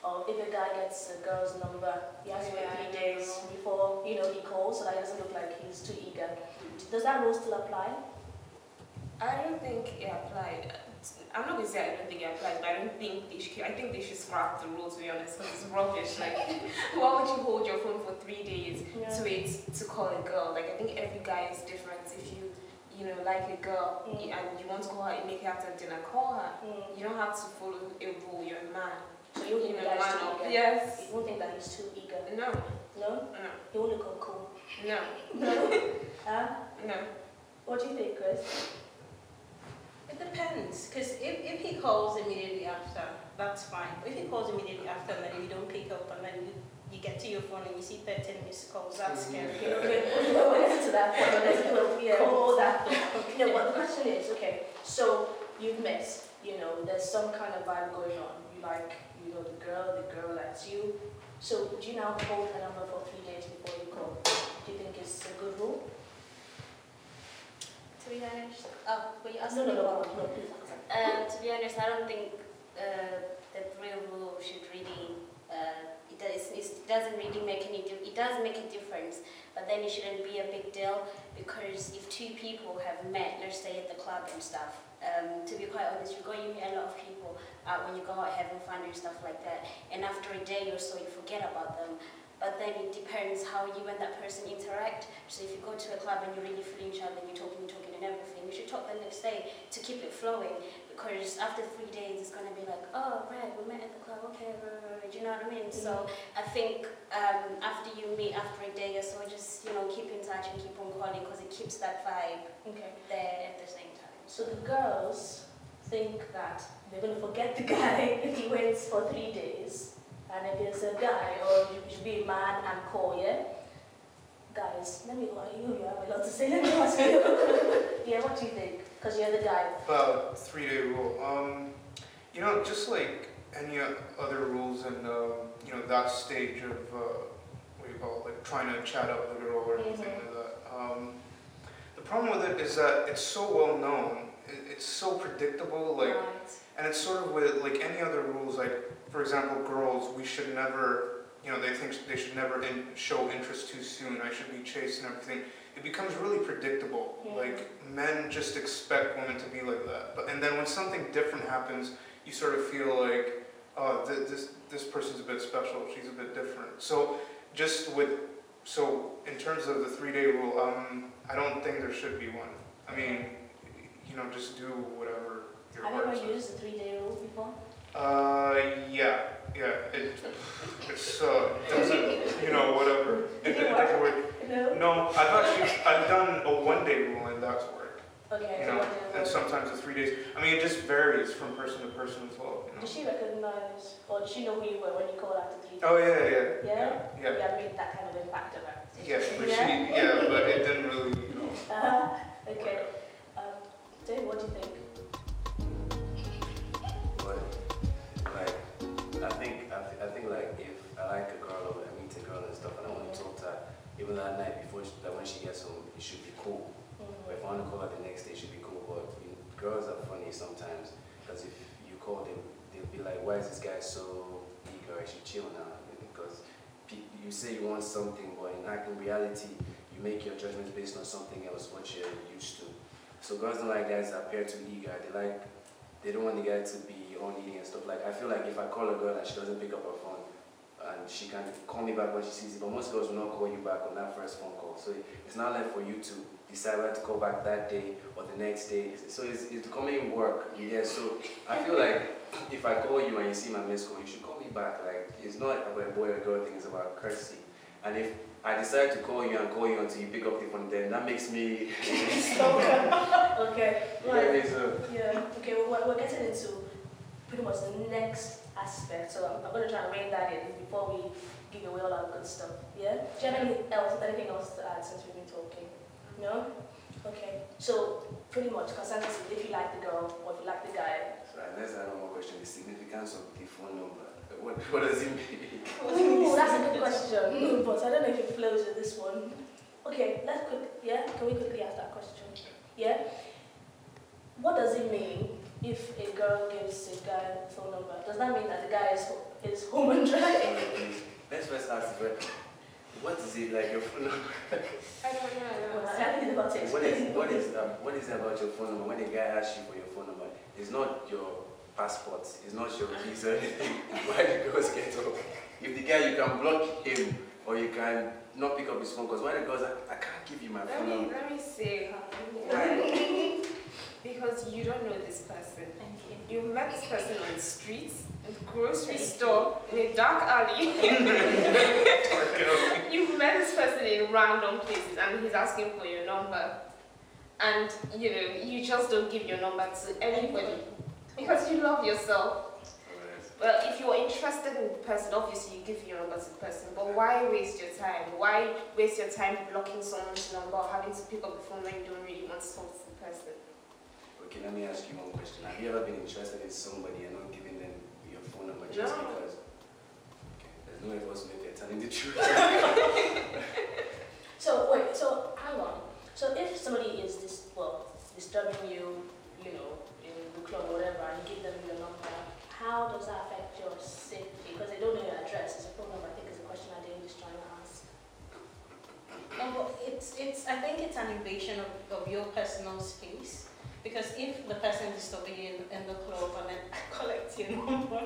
Or if a guy gets a girl's number, he has to wait 3 days before he calls, so that he doesn't look like he's too eager. Does that rule still apply? I don't think it applies. I'm not going to say I don't think it applies, but I don't think they should. I think they should scrap the rule, to be honest, because it's rubbish. Like, why would you hold your phone for 3 days to wait to call a girl? Like, I think every guy is different. If you like a girl and you want to call her, you make it after dinner, call her. You don't have to follow a rule. You're a man. So you won't think that he's too eager? Yes. You won't think that he's too eager? No. No? No. He won't look cool? No. No? No. What do you think, Chris? It depends, because if he calls immediately after, that's fine. But if he calls immediately after and then you don't pick up and then you get to your phone and you see 13 missed calls, that's scary. Okay, we'll get to that point. Let's call that. No, but the question is, okay, so you've met, there's some kind of vibe going on. You like, the girl likes you. So would you now hold her number for 3 days before you call? Do you think it's a good rule? To be honest, but you asked No, me. please. To be honest, I don't think the real rule should really. It doesn't really make any. It does make a difference, but then it shouldn't be a big deal because if two people have met, let's say at the club and stuff. To be quite honest, you meet a lot of people when you go out having fun and stuff like that, and after a day or so, you forget about them. But then it depends how you and that person interact. So if you go to a club and you really feel each other, you're talking and everything, you should talk the next day to keep it flowing. Because after 3 days, it's going to be like, oh, right, we met at the club, okay, do you know what I mean? So I think after you meet after a day or so, just, keep in touch and keep on calling because it keeps that vibe there at the same time. So the girls think that they're going to forget the guy if he waits for 3 days. And if it's a guy, or you should be a man and call, Guys, let me go at you have a lot to say, let me ask you. What do you think? Because you're the guy. About 3-day rule. Just like any other rules in, that stage of, like trying to chat up the girl or anything like that. The problem with it is that it's so well known, it's so predictable, like, and it's sort of with like any other rules, like, for example, girls, we should never, they think they should never show interest too soon. I should be chased and everything. It becomes really predictable. Like, men just expect women to be like that. And then when something different happens, you sort of feel like, oh, this person's a bit special. She's a bit different. So in terms of the 3-day rule, I don't think there should be one. I mean, just do whatever your heart says. Have you ever used the 3-day rule before? Yeah. It's doesn't, whatever. It doesn't work. No, I've done a 1-day rule and that's worked. Okay. And sometimes the 3 days. I mean, it just varies from person to person as well. Did she recognize, or did she know who you were when you called after 3 days? Oh Yeah? You had made that kind of impact on her. Yeah, but it didn't really, Okay. Dave, what do you think? I think like if I like a girl or I meet a girl and stuff and I want to talk to her, even that night before when she gets home, it should be cool. But if I want to call her the next day, it should be cool. But girls are funny sometimes because if you call them, they'll be like, why is this guy so eager? I should chill now. Because you say you want something, but in reality, you make your judgments based on something else, what you're used to. So girls don't like guys that appear too eager. They don't want the guy to be all needy and stuff. Like, I feel like if I call a girl and she doesn't pick up her phone, and she can call me back when she sees it, but most girls will not call you back on that first phone call. So it's not left for you to decide whether to call back that day or the next day. So it's becoming work. Yeah, so I feel like if I call you and you see my missed call, you should call me back. Like, it's not about a boy or girl thing, it's about courtesy. And if I decide to call you until you pick up the phone, then that makes me... Okay. Right. Yeah. Okay, we're getting into pretty much the next aspect. So I'm going to try and rein that in before we give away all our good stuff. Yeah? Do you have anything else to add since we've been talking? No? Okay. So pretty much consensus is if you like the girl or if you like the guy. So let's add one more question. The significance of the phone number. What does it mean? Ooh, that's a good question. But I don't know if it flows with this one. Okay, can we quickly ask that question? Yeah? What does it mean if a girl gives a guy a phone number? Does that mean that the guy is his home and dry. Let's first ask what is it like your phone number? I don't know. Well, I think about it. What is it about your phone number? When a guy asks you for your phone number, it's not your passport, it's not your visa, anything. Why the girls get up? If the guy, you can block him or you can not pick up his phone, because why the girls I can't give you my phone number. Let me say why. Because you don't know this person. Thank you. You met this person on the streets, in the grocery store, in a dark alley. You've met this person in random places and he's asking for your number. And you know, you just don't give your number to anybody because you love yourself. Well, if you're interested in the person, obviously you give your number to the person. But why waste your time? Why waste your time blocking someone's number or having to pick up the phone when you don't really want to talk to the person? Okay, let me ask you one question. Have you ever been interested in somebody and not giving them your phone number just No. because? Okay, there's no way for us to make it telling the truth. So wait, so hang on. So if somebody is disturbing you, you know, in the club or whatever, and you give them your number, how does that affect your safety? Because they don't know your address. It's a phone number. I think it's a question I didn't just trying to ask. No, but I think it's an invasion of your personal space. Because if the person is disturbing you in the club and then collects your number,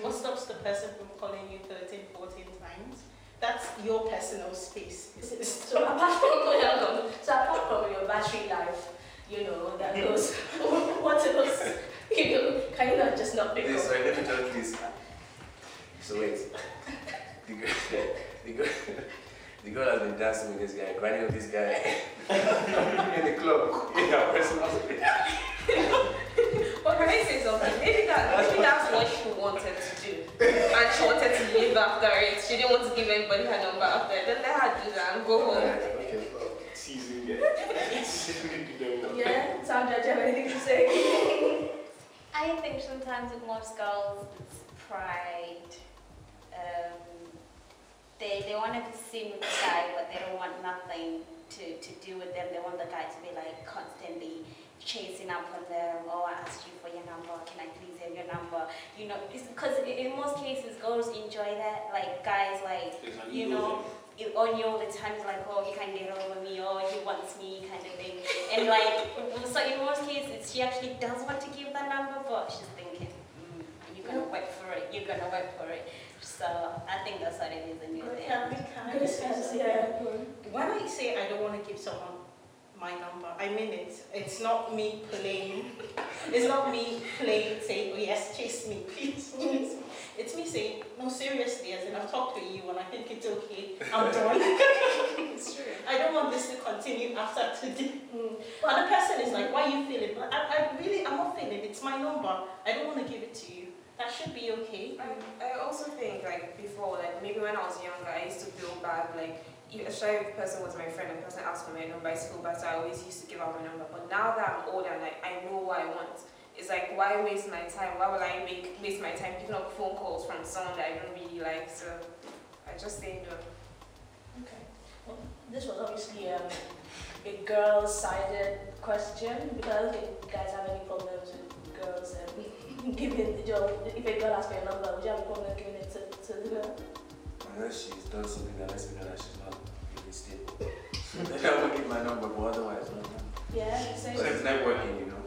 what stops the person from calling you 13, 14 times? That's your personal space. So apart from your battery life, you know, that goes, what else? You know, can you not just not pick up? Sorry, let me tell you this. So wait, the girl has been dancing with this guy, grinding with this guy in the club, in her personal space. But can I say something? Maybe that's what she wanted to do. And she wanted to live after it. She didn't want to give anybody her number after it. Then let her do that and go home. Okay, teasing it. Yeah, Sandra, do you have anything to say? I think sometimes with most girls, it's pride. They want to be seen with the guy, but they don't want nothing to do with them. They want the guy to be like constantly chasing up on them. Oh, I asked you for your number. Can I please have your number? You know, because in most cases, girls enjoy that. Like guys, like you know, on you all the time. It's like, oh, he can get over me. Oh, he wants me, kind of thing. And like, so in most cases, she actually does want to give that number, but she's thinking, you're gonna work for it. You're gonna work for it. So I think that's what it is in New Zealand. When I say I don't want to give someone my number, I mean it. It's not me playing. It's not me playing saying, oh yes, chase me, please. It's me saying, no, seriously, as in I've talked to you and I think it's okay. I'm done. It's true. I don't want this to continue after today. And the person is like, why are you feeling? But I'm not feeling. It's my number. I don't want to give it to you. That should be okay. I also think like before, like maybe when I was younger, I used to feel bad. Like especially if the person was my friend and the person asked for my number, I used to feel bad. So I always used to give out my number. But now that I'm older, like I know what I want. It's like, why waste my time? Why will I waste my time picking up phone calls from someone that I don't really like? So I just say no. Okay. Well, this was obviously a girl-sided question because I don't think you guys have any problems with girls giving the job. If a girl asks for your number, would you have a problem giving it to the girl? Unless she's done something that lets me know that she's not really stable. Then I won't give my number, but otherwise, no. Yeah, So it's networking, you know.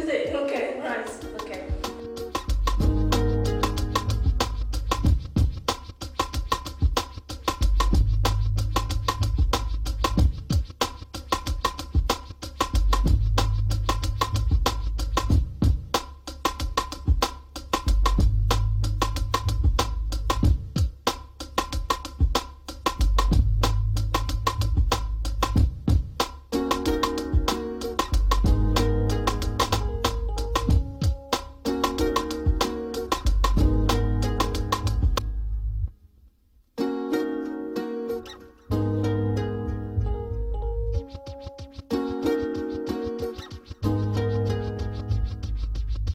Is it? Okay, nice.